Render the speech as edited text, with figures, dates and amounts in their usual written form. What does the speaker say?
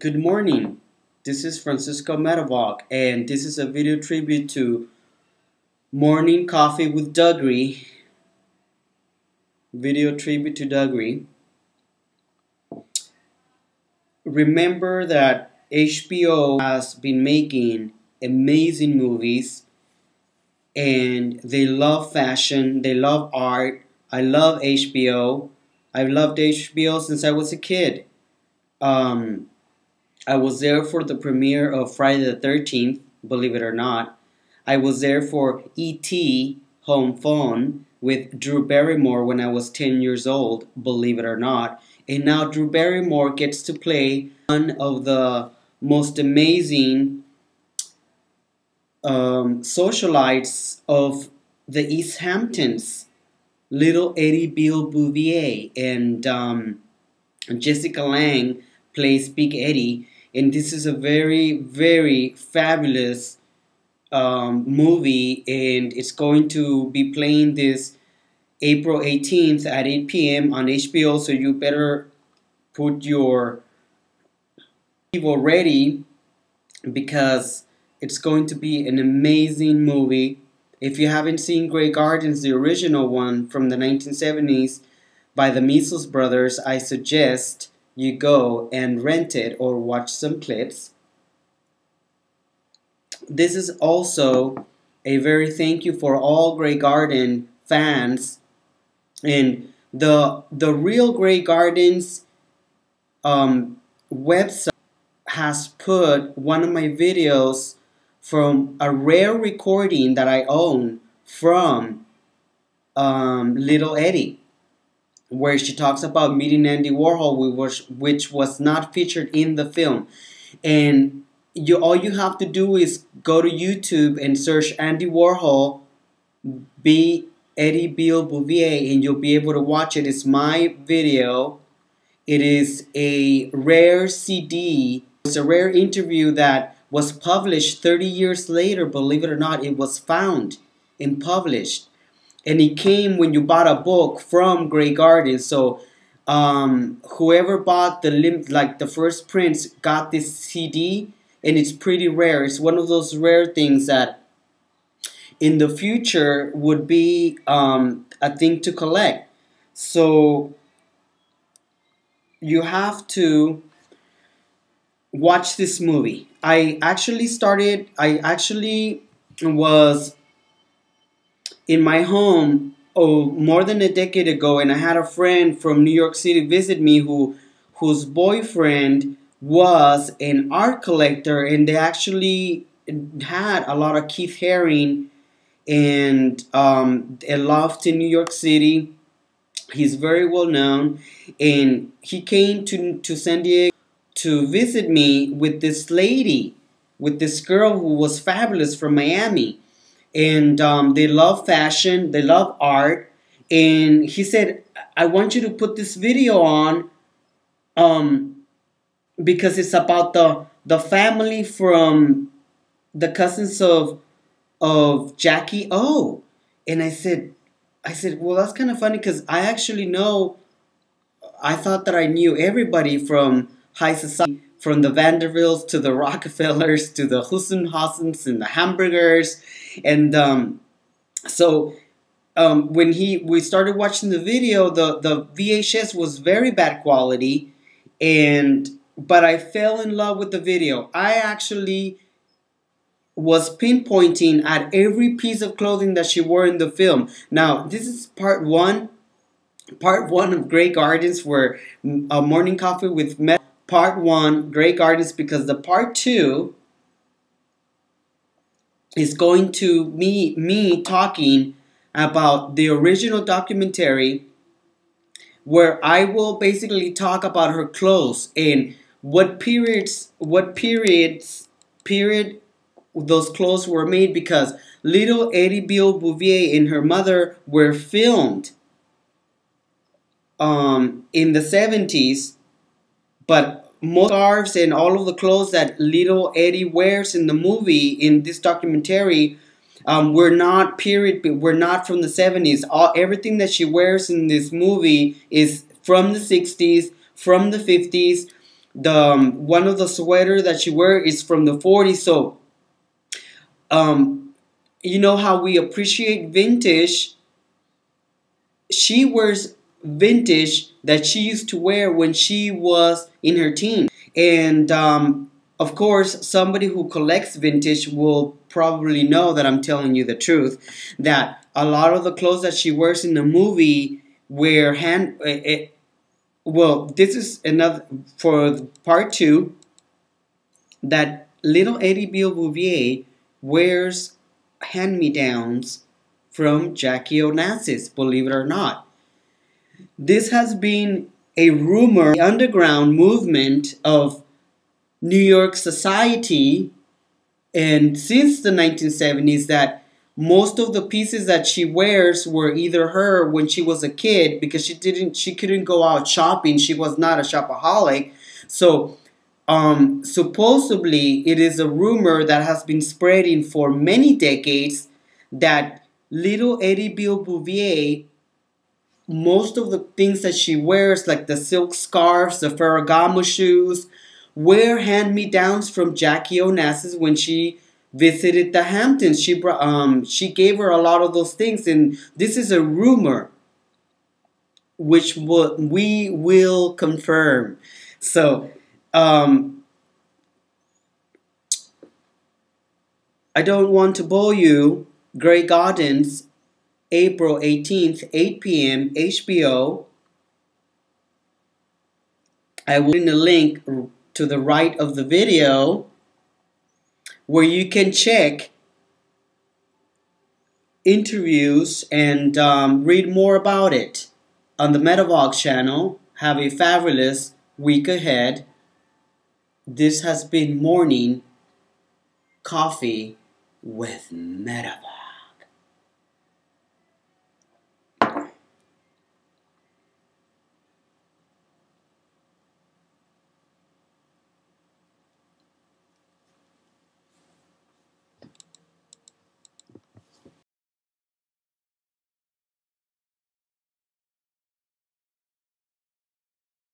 Good morning. This is Francisco Medavog, and this is a video tribute to Morning Coffee with Dougri. Video tribute to Dougri. Remember that HBO has been making amazing movies, and they love fashion, they love art. I love HBO. I've loved HBO since I was a kid. I was there for the premiere of Friday the 13th, believe it or not. I was there for E.T. Home Phone with Drew Barrymore when I was 10 years old, believe it or not. And now Drew Barrymore gets to play one of the most amazing socialites of the East Hamptons, little Eddie Beale Bouvier, and Jessica Lange plays Big Eddie. And this is a very, very fabulous movie, and it's going to be playing this April 18th at 8 p.m. on HBO, so you better put your TiVo ready because it's going to be an amazing movie. If you haven't seen Grey Gardens, the original one from the 1970s by the Beales brothers, I suggest you go and rent it or watch some clips. This is also a very thank you for all Grey Garden fans. And the real Grey Gardens website has put one of my videos from a rare recording that I own from Little Eddie, where she talks about meeting Andy Warhol, which was not featured in the film. And all you have to do is go to YouTube and search Andy Warhol, Eddie Beale Bouvier, and you'll be able to watch it. It's my video. It is a rare CD. It's a rare interview that was published 30 years later. Believe it or not, it was found and published. And it came when you bought a book from Grey Gardens. So whoever bought the first prints got this CD, and it's pretty rare. It's one of those rare things that in the future would be a thing to collect. So you have to watch this movie. I actually was in my home more than a decade ago, and I had a friend from New York City visit me whose boyfriend was an art collector, and they actually had a lot of Keith Haring and a loft in New York City. He's very well known, and he came to San Diego to visit me with this lady, with this girl who was fabulous from Miami. And they love fashion, they love art. And he said, I want you to put this video on because it's about the family from the cousins of Jackie O. And I said, well, that's kind of funny because I actually I thought that I knew everybody from high society, from the Vanderbilts to the Rockefellers to the Hussenhassens and the Hamburgers. And so when we started watching the video, the VHS was very bad quality, but I fell in love with the video. I actually was pinpointing at every piece of clothing that she wore in the film. Now, this is part one of Grey Gardens, where a Morning Coffee with Part 1, Grey Gardens, because the Part 2 is going to me talking about the original documentary, where I will basically talk about her clothes and what period those clothes were made, because little Eddie Beale Bouvier and her mother were filmed in the 70s, but most scarves and all of the clothes that little Eddie wears in the movie, in this documentary, were not from the 70s. Everything that she wears in this movie is from the 60s, from the 50s, the one of the sweater that she wears is from the 40s. So you know how we appreciate vintage. She wears vintage that she used to wear when she was in her teens. And of course, somebody who collects vintage will probably know that I'm telling you the truth. That a lot of the clothes that she wears in the movie were well, this is another for part 2. That little Eddie Beale Bouvier wears hand-me-downs from Jackie Onassis, believe it or not. This has been a rumor, the underground movement of New York society, and since the 1970s, that most of the pieces that she wears were either her when she was a kid, because she couldn't go out shopping. She was not a shopaholic. So supposedly it is a rumor that has been spreading for many decades that little Eddie Beale Bouvier, most of the things that she wears, like the silk scarves, the Ferragamo shoes, were hand-me-downs from Jackie Onassis when she visited the Hamptons. She gave her a lot of those things, and this is a rumor, which we will confirm. So, I don't want to bore you. Grey Gardens, April 18th, 8 p.m., HBO. I will put in a link to the right of the video where you can check interviews and read more about it on the Medavog channel. Have a fabulous week ahead. This has been Morning Coffee with Medavog.